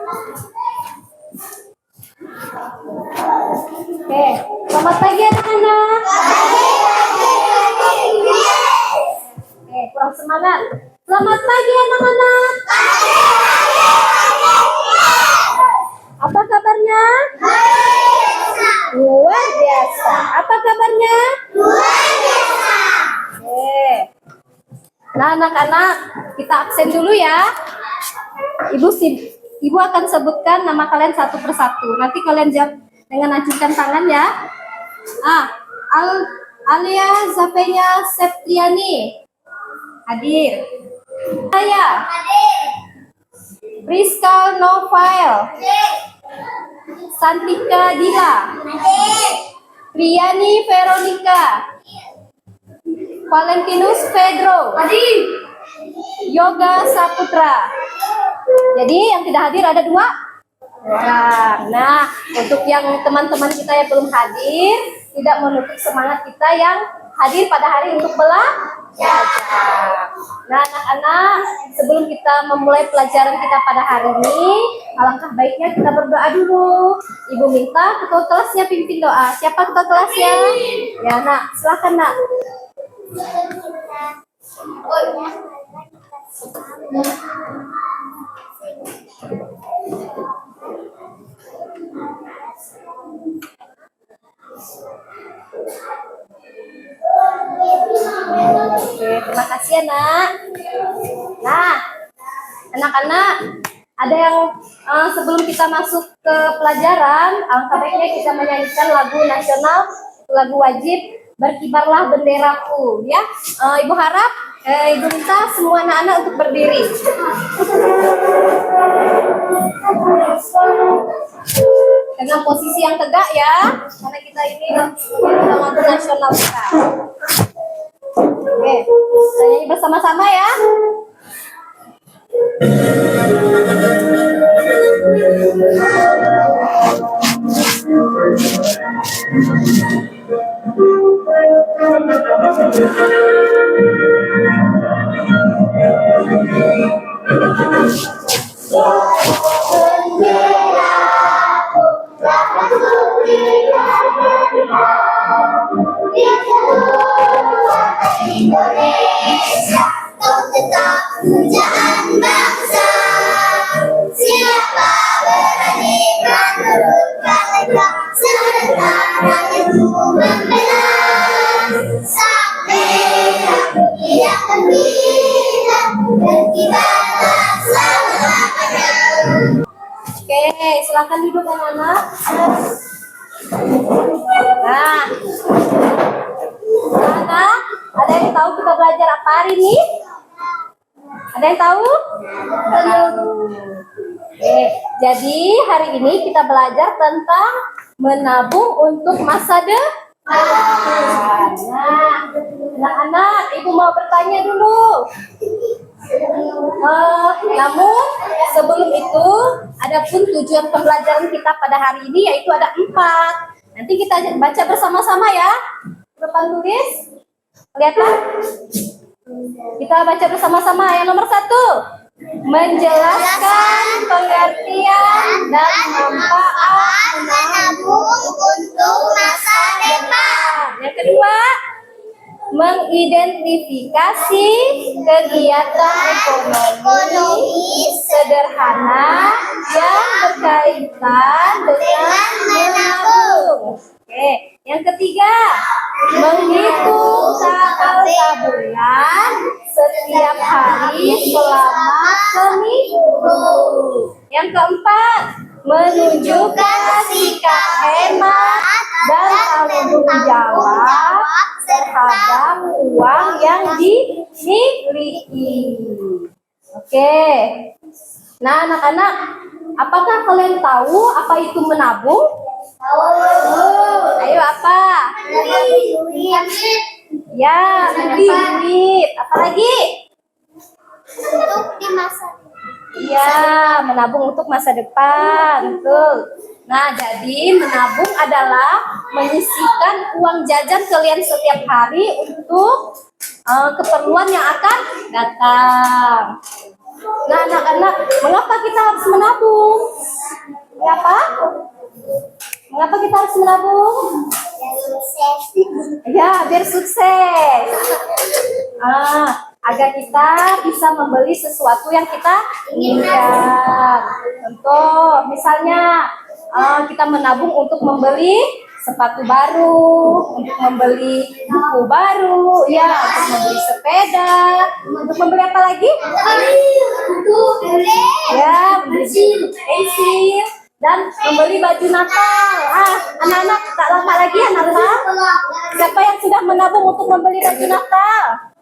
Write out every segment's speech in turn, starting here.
Oke, selamat pagi anak-anak. Oke, kurang semangat. Selamat pagi anak-anak. Apa kabarnya? Luar biasa. Apa kabarnya? Luar biasa. Oke. Nah, anak-anak, kita absen dulu ya. Ibu akan sebutkan nama kalian satu persatu. Nanti kalian jawab dengan acungkan tangan ya. Alia Zafenya Septriani hadir. Saya hadir. Priska Novail hadir. Santika Dila hadir. Priani Veronica hadir. Valentinus Pedro hadir. Yoga Saputra. Jadi yang tidak hadir ada 2 orang. Nah, untuk yang teman-teman kita yang belum hadir, tidak menutup semangat kita yang hadir pada hari untuk belajar. Nah, anak-anak, sebelum kita memulai pelajaran kita pada hari ini, alangkah baiknya kita berdoa dulu. Ibu minta ketua kelasnya pimpin doa. Siapa ketua kelasnya? Ya, nak, silakan nak. Oke, terima kasih ya nak. Nah, anak-anak, ada yang sebelum kita masuk ke pelajaran, alangkah baiknya kita menyanyikan lagu nasional, lagu wajib Berkibarlah Benderaku, ya. Ibu harap, ibu minta semua anak-anak untuk berdiri. Dengan posisi yang tegak ya, karena kita ini lagu nasional kita. Oke, kita nyanyi bersama-sama ya. Indonesia, kau tetap pujaan bangsa. Siapa berani menurunkan legah sementara itu membela. Sampai aku tidak terbilang berkibarlah selamanya. Oke, silakan duduk anak-anak. Nah, anak, ada yang tahu kita belajar apa hari ini? Ada yang tahu? Nggak tahu. Oke, jadi hari ini kita belajar tentang menabung untuk masa depan. Nah, anak-anak, ibu mau bertanya dulu. Namun sebelum itu, adapun tujuan pembelajaran kita pada hari ini yaitu ada 4. Nanti kita baca bersama-sama ya. Depan tulis, kelihatan? Kita baca bersama-sama. Yang nomor 1, menjelaskan pengertian dan manfaat menabung untuk masa depan. Yang kedua, mengidentifikasi kegiatan ekonomi sederhana yang berkaitan dengan menabung. Oke, yang ketiga, menghitung tanggal tabungan setiap hari selama seminggu. Yang keempat, menunjukkan sikap hemat dan tanggung jawab terhadap uang yang dimiliki. Oke. Nah, anak-anak, apakah kalian tahu apa itu menabung? Ayo, apa? Ya, duit. Apalagi? Untuk di masa depan. Iya, menabung untuk masa depan. Betul. Nah, jadi menabung adalah menyisihkan uang jajan kalian setiap hari untuk keperluan yang akan datang. Nah, anak-anak, mengapa kita harus menabung? Mengapa kita harus menabung? Ya, biar sukses. Agar kita bisa membeli sesuatu yang kita inginkan. Contoh, misalnya kita menabung untuk membeli sepatu baru, untuk membeli buku baru, ya, untuk membeli sepeda, untuk membeli apa lagi? Ya, membeli pensil dan membeli baju Natal. Anak-anak tak lama lagi ya Natal. Siapa yang sudah menabung untuk membeli baju Natal?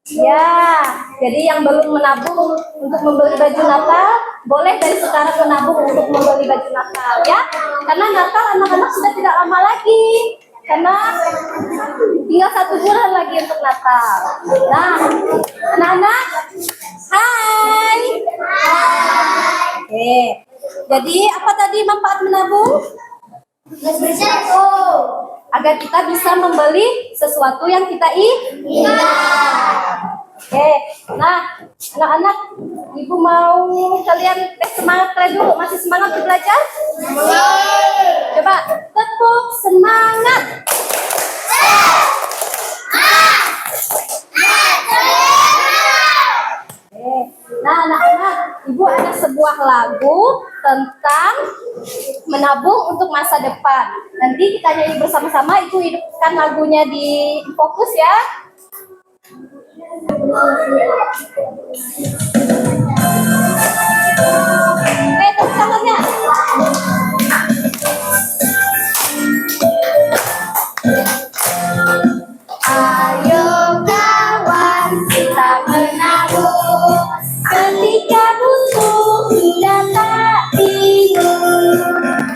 Ya, jadi yang belum menabung untuk membeli baju Natal, boleh dari sekarang menabung untuk membeli baju Natal ya. Karena Natal anak-anak sudah tidak lama lagi. Karena tinggal 1 bulan lagi untuk Natal. Nah, anak-anak, hai. Oke. Jadi apa tadi manfaat menabung? Agar kita bisa membeli sesuatu yang kita inginkan. Oke, nah anak-anak, ibu mau kalian tes semangat kalian dulu. Masih semangat untuk belajar? Coba tepuk semangat. Nah anak-anak, ibu ada sebuah lagu tentang menabung untuk masa depan. Nanti kita nyanyi bersama-sama, ibu hidupkan lagunya di fokus ya. Oke, tepuk tangannya. Ayo kawan, kita menabung. Ketika butuh kita tak bingung.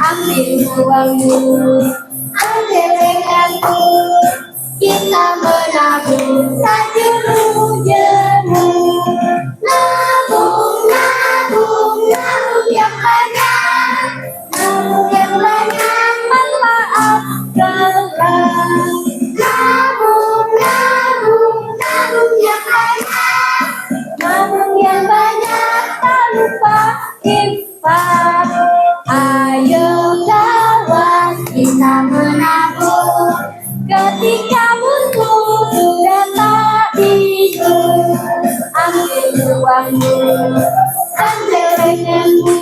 Ambil uangmu, ambil lekanmu. Kita menabung tak jemu-jemu. Nabung, nabung, nabung yang banyak. Nabung yang banyak, manfaat kelak. Nabung, nabung, nabung yang banyak. Nabung yang banyak, tak lupa infak. Ayo kawan, kita menabung. Ketika butuh sudah tak bingung. Ambil uangmu, ambil lekanmu.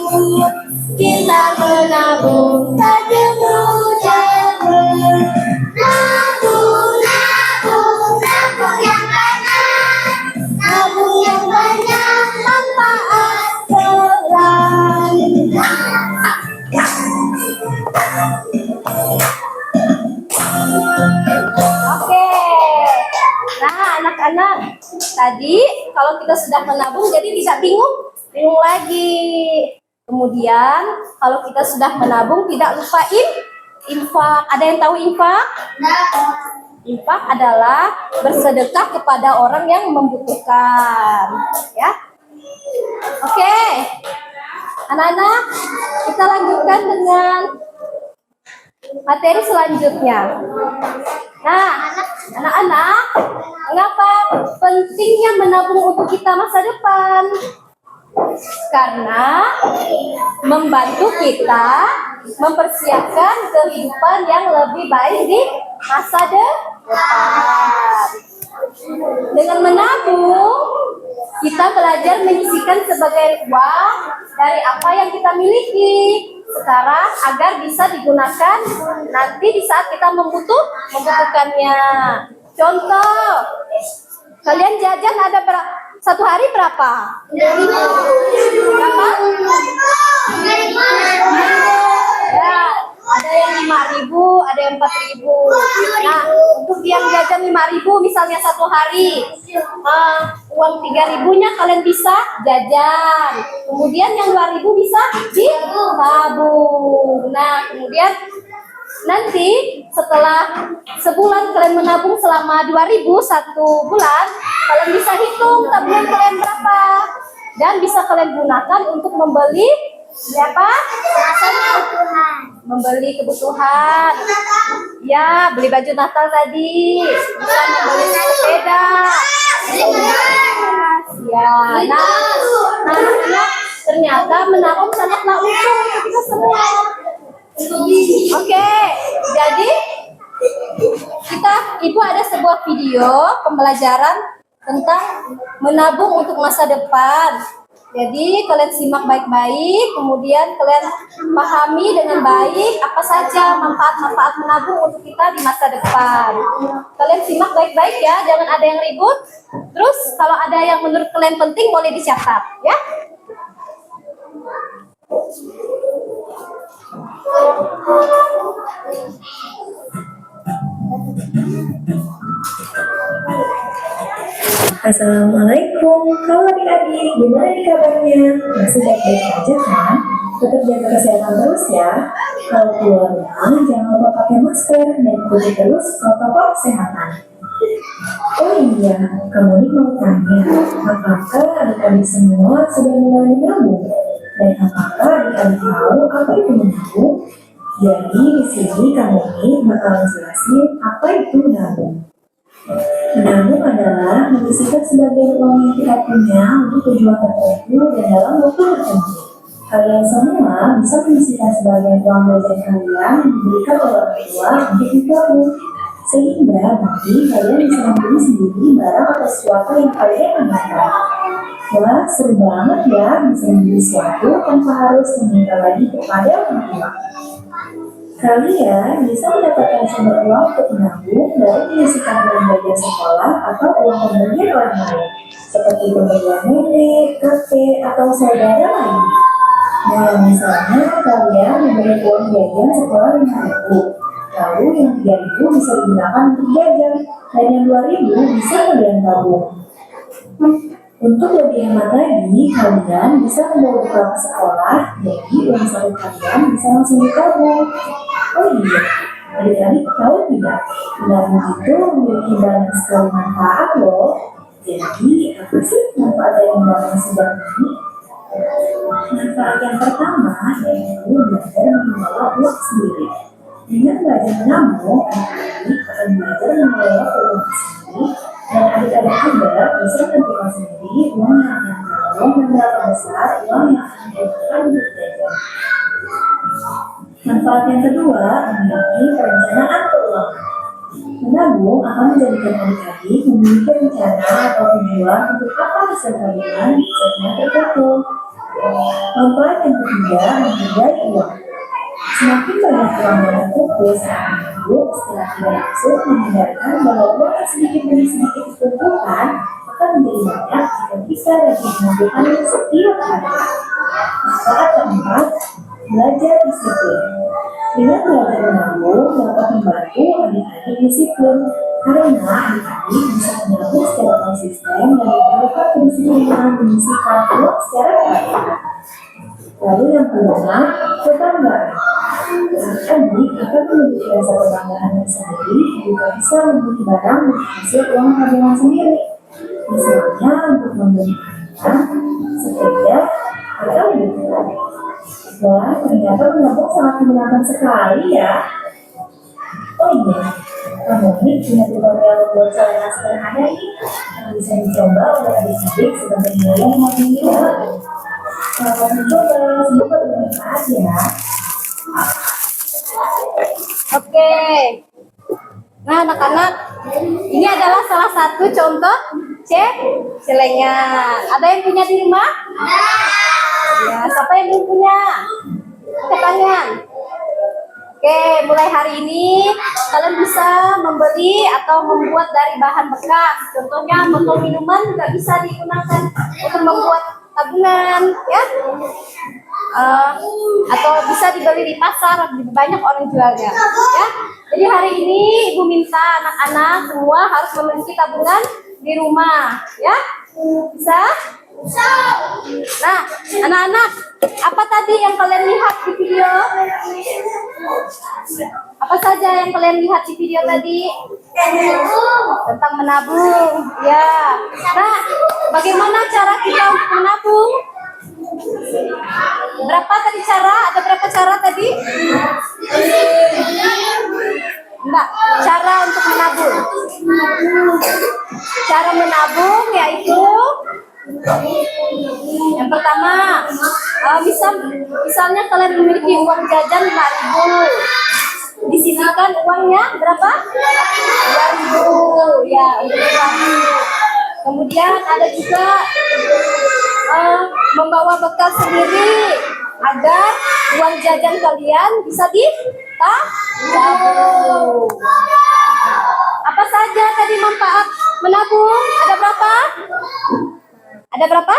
Kita menabung tak jemu-jemu. Nabung, nabung, nabung yang banyak. Nabung yang banyak, manfaat kelak. Oke. Nah, anak-anak, tadi kalau kita sudah menabung jadi tidak bingung lagi. Kemudian, kalau kita sudah menabung tidak lupa infak. Ada yang tahu infak? Infak adalah bersedekah kepada orang yang membutuhkan, ya. Oke. Anak-anak, kita lanjutkan dengan materi selanjutnya. Nah, anak-anak, mengapa pentingnya menabung untuk kita masa depan? Karena membantu kita mempersiapkan kehidupan yang lebih baik di masa depan. Dengan menabung, kita belajar menyisihkan sebagai uang dari apa yang kita miliki sekarang agar bisa digunakan nanti di saat kita membutuhkannya. Contoh, kalian jajan ada satu hari berapa? Berapa? Ya, ada yang 5.000, ada yang 4.000. Nah, untuk yang jajan 5.000 misalnya satu hari, uang 3.000-nya kalian bisa jajan. Kemudian yang 2.000 bisa ditabung. Nah, kemudian nanti setelah sebulan kalian menabung selama 2.000 satu bulan, kalian bisa hitung tabungan kalian berapa dan bisa kalian gunakan untuk membeli apa? Membeli kebutuhan. Ya, beli baju Natal tadi, bisa membeli sepeda. Ya, nah ternyata menabung sangatlah untung untuk kita semua. Oke, jadi ibu ada sebuah video pembelajaran tentang menabung untuk masa depan. Jadi kalian simak baik-baik, kemudian kalian pahami dengan baik apa saja manfaat-manfaat menabung untuk kita di masa depan. Kalian simak baik-baik ya, jangan ada yang ribut. Terus kalau ada yang menurut kalian penting boleh dicatat ya. Assalamualaikum, halo adik-adik, gimana nih kabarnya? Masih baik-baik aja kan? Tetap jaga kesehatan terus ya. Kalau keluar rumah, jangan lupa pakai masker dan ikuti terus protokol kesehatan. Oh iya, kamu nih mau tanya, apakah adik-adik semua sudah mulai menabung? Dan apakah adik-adik tahu apa itu menabung? Jadi di sini kamu nih bakal jelasin apa itu menabung. Menabung adalah menyisihkan sebagian uang yang kita punya untuk tujuan tertentu dan dalam waktu tertentu. Kalian semua bisa menyisihkan sebagian uang jajan kalian yang diberikan oleh orang tua untuk ditabung, sehingga nanti kalian bisa membeli sendiri barang atau sesuatu yang kalian inginkan. Wah, seru banget ya bisa membeli sesuatu tanpa harus meminta lagi kepada orang tua. Kalian bisa mendapatkan sumber uang untuk menabung dari menyisihkan uang jajan sekolah atau uang pemberian orang lain, seperti pemberian nenek, kakek, atau saudara lainnya. Nah, misalnya kalian memberi uang jajan sekolah 5.000, lalu yang 3.000 bisa digunakan untuk jajan, dan yang 2.000 bisa kalian tabung. Untuk lebih hemat lagi, kalian bisa membawa bekal ke sekolah, jadi uang saku kalian bisa langsung ditabung. Oh iya, adik-adik tahu tidak? Menabung itu memiliki banyak sekali manfaat loh. Jadi, apa sih manfaat dari menabung sejak ini? Manfaat yang pertama yaitu belajar mengelola uang sendiri. Dengan belajar menabung, adik-adik akan belajar mengelola uang sendiri, dan adik-adik juga bisa menentukan sendiri uang yang akan ditabung dan berapa besar uang yang akan digunakan untuk jajan. Manfaat yang kedua memiliki perencanaan keuangan. Menabung akan menjadikan adik-adik memiliki rencana atau tujuan untuk apa hasil tabungan saat tertentu. Manfaat yang ketiga menghargai uang. Semakin banyak uang yang terkumpul saat menabung, setelah tidak langsung menghindarkan bahwa uang yang sedikit demi sedikit dikumpulkan akan menjadi banyak jika bisa rajin menabungkan setiap hari. Manfaat keempat, belajar disiplin. Dengan belajar menabung dapat membantu adik-adik disiplin, karena adik-adik bisa menabung secara konsisten dan diperlukan kedisiplinan menyisihkan uang secara teratur. Lalu yang kelima, kebanggaan. Adik akan memiliki rasa kebanggaan sendiri jika bisa membeli barang dengan hasil uang tabungan sendiri. Misalnya untuk membeli sepeda atau buku. Wah, ternyata menabung sangat menyenangkan sekali ya. Oh iya, kamu ini punya tutorial membuat celana sederhana ini yang bisa dicoba oleh adik-adik sebagai nilai yang mau diingat. Selamat mencoba, semoga bermanfaat ya. Oke. Nah, anak-anak, ini adalah salah satu contoh celengan. Ada yang punya di rumah? Ya, siapa yang belum punya? Angkat tangan. Oke, mulai hari ini kalian bisa membeli atau membuat dari bahan bekas. Contohnya botol minuman juga bisa digunakan untuk membuat tabungan, ya. Atau bisa dibeli di pasar, banyak orang jualnya, ya. Jadi hari ini ibu minta anak-anak semua harus memiliki tabungan di rumah, ya. Bisa? Nah, anak-anak, apa tadi yang kalian lihat di video? Apa saja yang kalian lihat di video tadi? Tentang menabung, ya. Nah, bagaimana cara kita menabung? Berapa tadi cara? Ada berapa cara tadi? Enggak, cara untuk menabung. Cara menabung yaitu Yang pertama, misalnya kalian memiliki uang jajan 5.000, disisihkan uangnya berapa? 2.000 ya untuk uang. Kemudian ada juga membawa bekal sendiri agar uang jajan kalian bisa ditabung. Apa saja tadi manfaat menabung? Ada berapa? Ada berapa?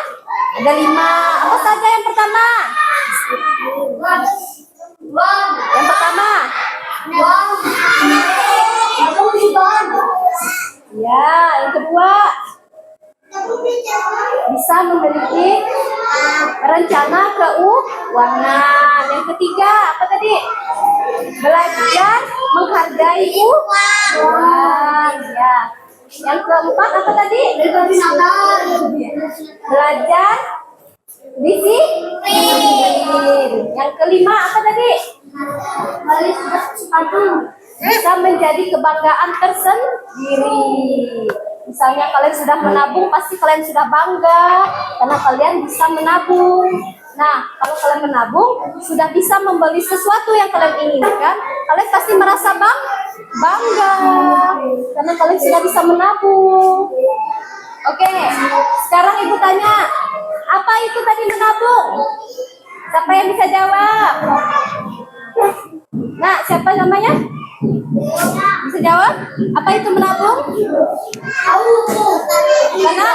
Ada 5. Apa saja yang pertama? Yang pertama? Ya, yang kedua bisa memiliki rencana keuangan. Yang ketiga apa tadi? Belajar menghargai uang. Ya. Yang keempat apa tadi? Belajar disiplin. Yang kelima apa tadi? Bisa menjadi kebanggaan tersendiri. Misalnya kalian sudah menabung, pasti kalian sudah bangga karena kalian bisa menabung. Nah, kalau kalian menabung, sudah bisa membeli sesuatu yang kalian inginkan, kalian pasti merasa bangga karena kalian sudah bisa menabung. Oke, sekarang ibu tanya, apa itu tadi menabung? Siapa yang bisa jawab? Nah, siapa namanya? Bisa jawab? Apa itu menabung? Karena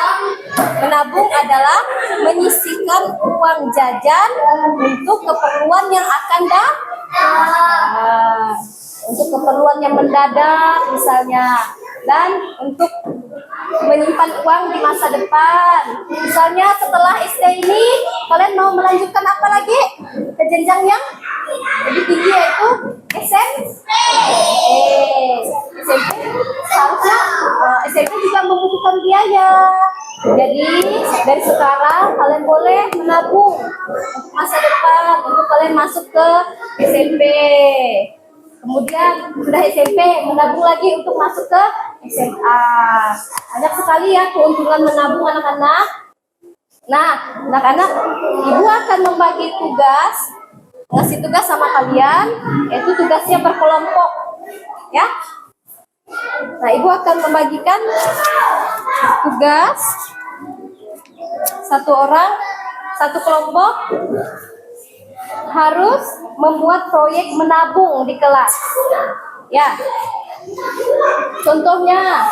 menabung adalah menyisihkan uang jajan untuk keperluan yang akan datang. Untuk keperluan yang mendadak misalnya, dan untuk menyimpan uang di masa depan. Misalnya setelah SD ini kalian mau melanjutkan apa lagi ke jenjang yang lebih tinggi, yaitu SMP. Seharusnya SMP juga membutuhkan biaya. Jadi dari sekarang kalian boleh menabung untuk masa depan, untuk kalian masuk ke SMP. Kemudian sudah SMP, menabung lagi untuk masuk ke SMA. Banyak sekali ya keuntungan menabung anak-anak. Nah, anak-anak, ibu akan membagi tugas, ngasih tugas sama kalian, yaitu tugasnya berkelompok, ya. Nah, ibu akan membagikan tugas satu orang, satu kelompok harus membuat proyek menabung di kelas. Ya, contohnya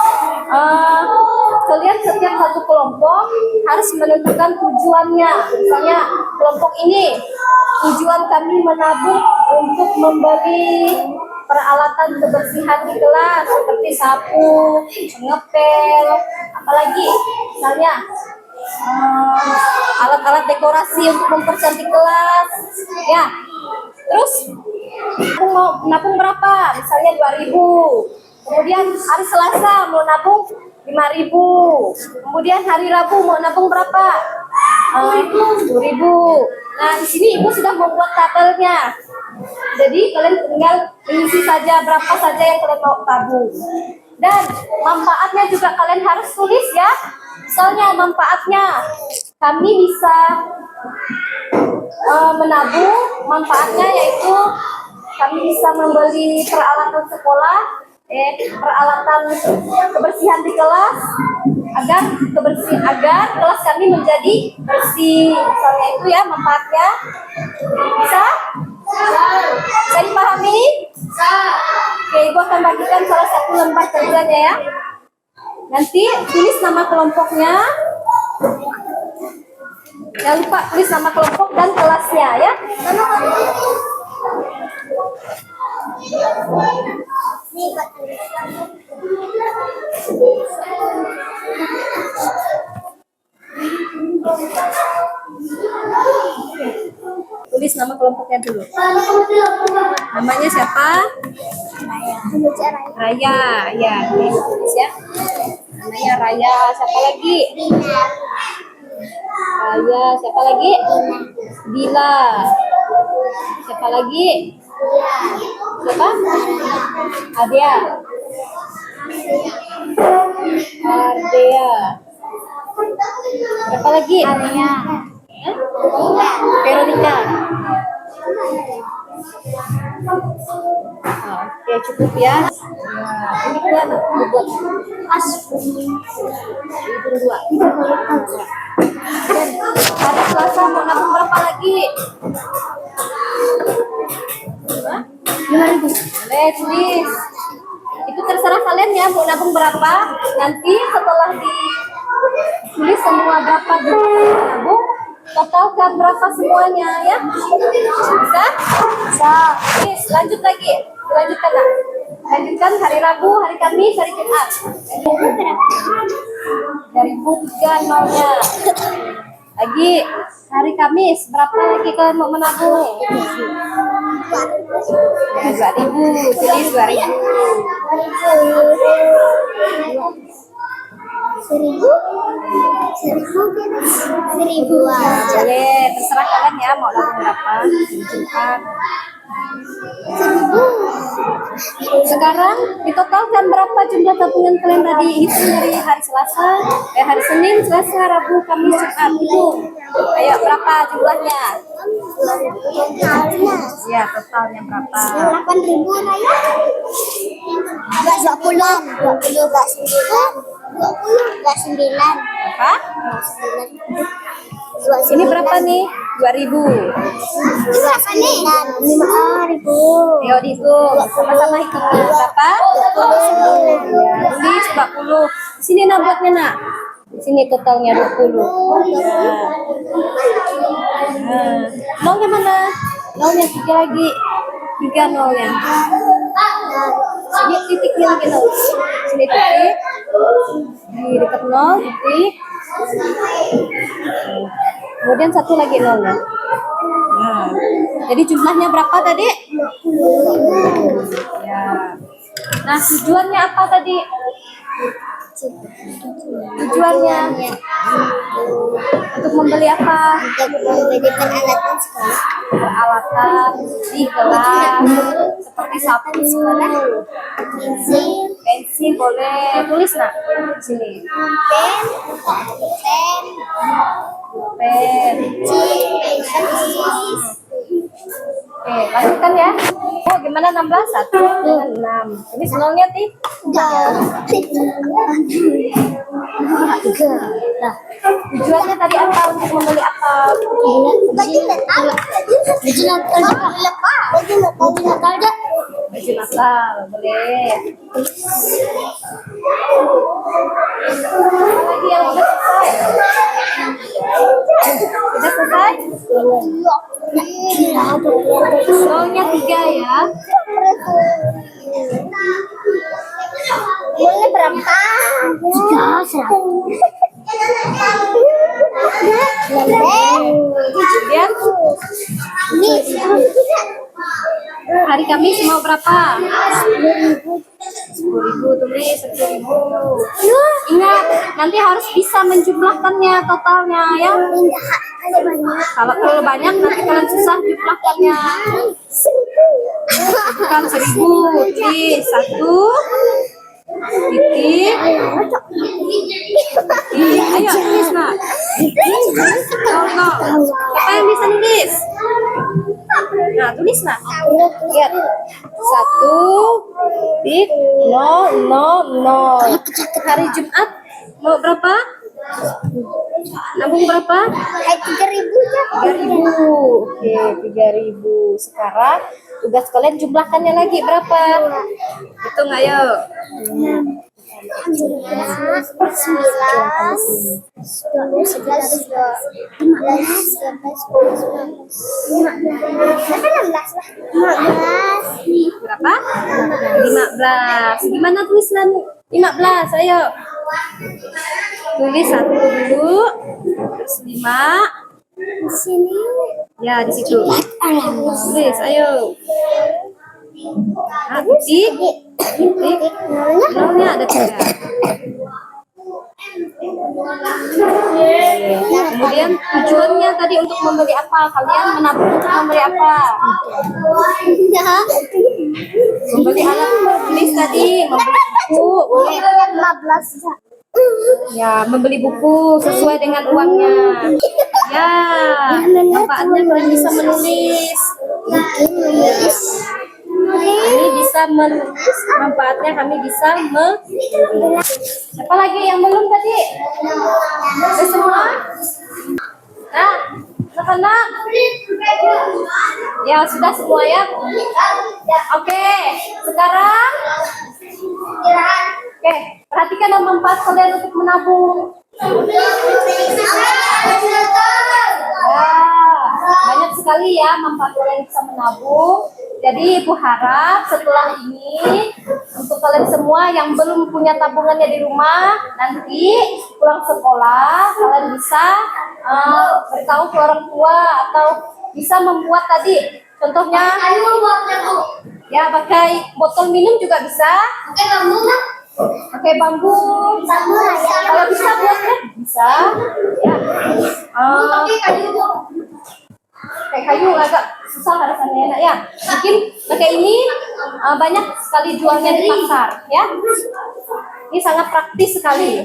kalian setiap satu kelompok harus menentukan tujuannya. Misalnya kelompok ini, tujuan kami menabung untuk membeli peralatan kebersihan di kelas seperti sapu, ngepel, apalagi misalnya alat-alat dekorasi untuk mempercantik kelas. Ya, terus aku mau nabung berapa? Misalnya 2.000. Kemudian hari Selasa mau nabung 5.000. Kemudian hari Rabu mau nabung berapa? 10.000. Nah, di sini ibu sudah membuat tabelnya. Jadi kalian tinggal isi saja berapa saja yang kalian mau tabung. Dan manfaatnya juga kalian harus tulis ya. Misalnya manfaatnya, kami bisa menabung. Manfaatnya yaitu kami bisa membeli peralatan sekolah, peralatan kebersihan di kelas, agar kelas kami menjadi bersih. Misalnya itu ya manfaatnya. Bisa dipahami? Oke, ibu akan bagikan salah satu lembar kerjanya ya. Nanti tulis nama kelompoknya. Jangan lupa tulis nama kelompok dan kelasnya ya. Tulis nama kelompoknya dulu. Namanya siapa? Raya. Ya, tulis ya. Namanya Raya. Siapa lagi? Raya. Siapa lagi? Bila. Siapa lagi? Siapa? Adia. Ardea. Berapa lagi? Area. Hah? Veronica. Oke, cukup ya. Nah, ini kan buat Pas. itu dua. Dan hari Selasa mau nabung berapa lagi? Hah? 5.000. Boleh tulis. Itu terserah kalian ya mau nabung berapa. Nanti setelah ditulis semua berapa jumlah nabung, totalkan berapa semuanya ya. Bisa? Bisa. Oke, lanjut lagi. Lanjutkan lah. Lanjutkan hari Rabu, hari Kamis, hari Jumat. Dari buku 3 nolnya. Lagi hari Kamis berapa lagi kalian mau menabung? Ya, 2.000. Tulis 2.000. 1.000. Boleh, terserah kalian ya mau nabung berapa. Jumat. Sekarang ditotalkan berapa jumlah tabungan kalian tadi? Hitung dari hari Selasa, hari Senin, Selasa, Rabu, Kamis, Jumat. Hitung. Ayo berapa jumlahnya? Ya, totalnya berapa? 8.000 Raya. Enggak 20. 20 enggak 9. 20 enggak 9. Apa? Ini berapa nih? 2.000. Berapa nih? 5.000. Ayo dihitung. Sama-sama hitung. Berapa? Ya, tulis 20. Sini nak buatnya nak. Sini totalnya 20. Nah, nolnya mana? Nolnya 3 lagi. 3 nolnya. Sini titiknya lagi nol. Sini titik. Di dekat nol, titik. Kemudian satu lagi nolnya. Nah, jadi jumlahnya berapa tadi? Ya. Nah, tujuannya apa tadi? Tujuannya untuk membeli apa? Untuk membeli peralatan sekolah. Peralatan di kelas seperti sapu, Pensil, pensil boleh tulis nak sini. Pen. Oke, lanjutkan ya. Oh, gimana 16? 1 dengan 6. Ini nolnya ti? Nah, tujuannya tadi apa untuk membeli apa? Baju Natal, boleh. Apa lagi yang udah selesai? Udah selesai? Nolnya 3 ya. Boleh berapa? 3. Kemudian hari Kamis mau berapa? 10.000, tulis 10.000. Ingat, nanti harus bisa menjumlahkannya totalnya ya. Kalau terlalu banyak nanti kalian susah jumlahkannya. Bukan 1.000, tulis 1 titik. Ayo tulis nak. Siapa yang bisa nulis? Nah, tulis nak. Lihat. 1.000. Hari Jumat mau berapa? Nabung berapa? 3.000 ya. 3.000. Oke, 3.000. Sekarang tugas kalian jumlahkannya lagi berapa? Hitung ayo. 15. Berapa? 15. Gimana tulisan 15? Ayo. Tulis 1 dulu. Terus 5. Di sini. Ya, di situ. Tulis, ayo. Nah, titik. Nolnya ada 3. Kemudian tujuannya tadi untuk membeli apa? Kalian menabung untuk membeli apa? Membeli alat tulis tadi, membeli buku, boleh. 15. Ya, membeli buku sesuai dengan uangnya. Ya, manfaatnya kalian bisa menulis. Menulis. Kami bisa manfaatnya kami bisa Apa lagi yang belum tadi? Sudah semua? Nah, anak-anak. Ya, sudah semua ya. Oke, sekarang perhatikan manfaat kalian untuk menabung. Banyak sekali ya manfaat kalian bisa menabung. Jadi Ibu harap setelah ini untuk kalian semua yang belum punya tabungannya di rumah, nanti pulang sekolah kalian bisa beritahu ke orang tua atau bisa membuat tadi. Contohnya ya pakai botol minum juga bisa. Pakai bambu. Kalau bisa buatnya bisa. Ya. Kayak kayu agak susah rasanya enak ya. Mungkin pakai ini banyak sekali jualnya di pasar ya. Ini sangat praktis sekali.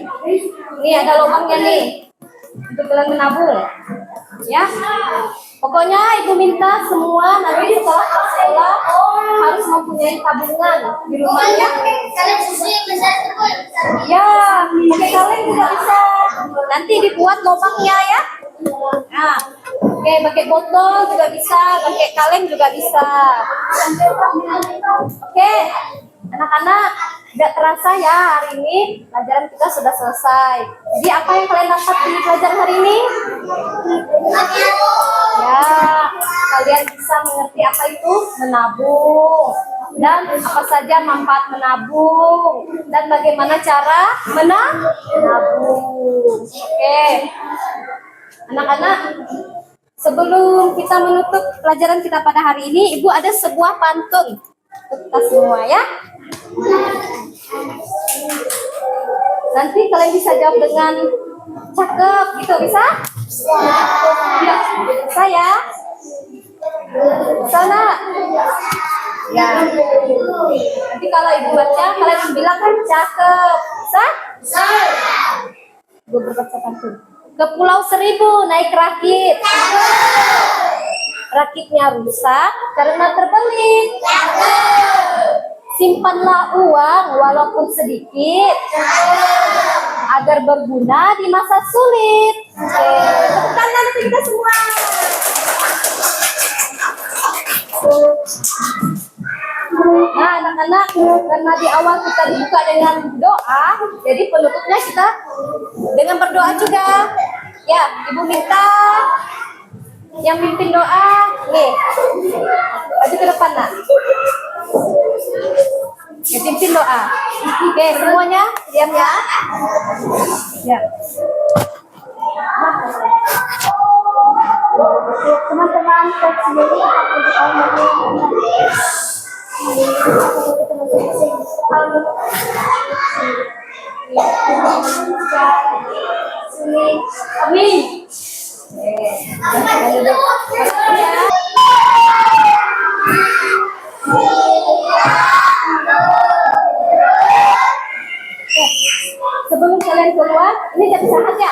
Ini ada lubangnya nih untuk kalian menabung ya. Pokoknya Ibu minta semua nanti setelah sekolah harus mempunyai tabungan di rumahnya. Ya, pakai kaleng juga bisa. Nanti dibuat lubangnya ya. Nah, oke, pakai botol juga bisa, pakai kaleng juga bisa. Oke, anak-anak, tidak terasa ya hari ini pelajaran kita sudah selesai. Jadi apa yang kalian dapat di pelajaran hari ini? Ya, kalian bisa mengerti apa itu menabung dan apa saja manfaat menabung dan bagaimana cara menabung. Oke. Anak-anak, sebelum kita menutup pelajaran kita pada hari ini, Ibu ada sebuah pantun untuk kita semua ya. Nanti kalian bisa jawab dengan cakep gitu, bisa? Ya, bisa ya? Sana. Ya. Nanti kalau Ibu baca, kalian bilang kan cakep. Bisa? Ibu berbaca pantun. Ke Pulau Seribu naik rakit. Rakitnya rusak karena terbelit. Simpanlah uang walaupun sedikit agar berguna di masa sulit. Oke, tepuk tangan untuk kita semua. Nah, anak-anak, karena di awal kita dibuka dengan doa, jadi penutupnya kita dengan berdoa juga. Ya, Ibu minta yang mimpin doa, nih, maju ke depan, nak. Ya, pimpin doa. Oke, semuanya diam ya. Ya. Teman-teman, sendiri untuk Amin. Sebelum kalian keluar, ini jam istirahat ya.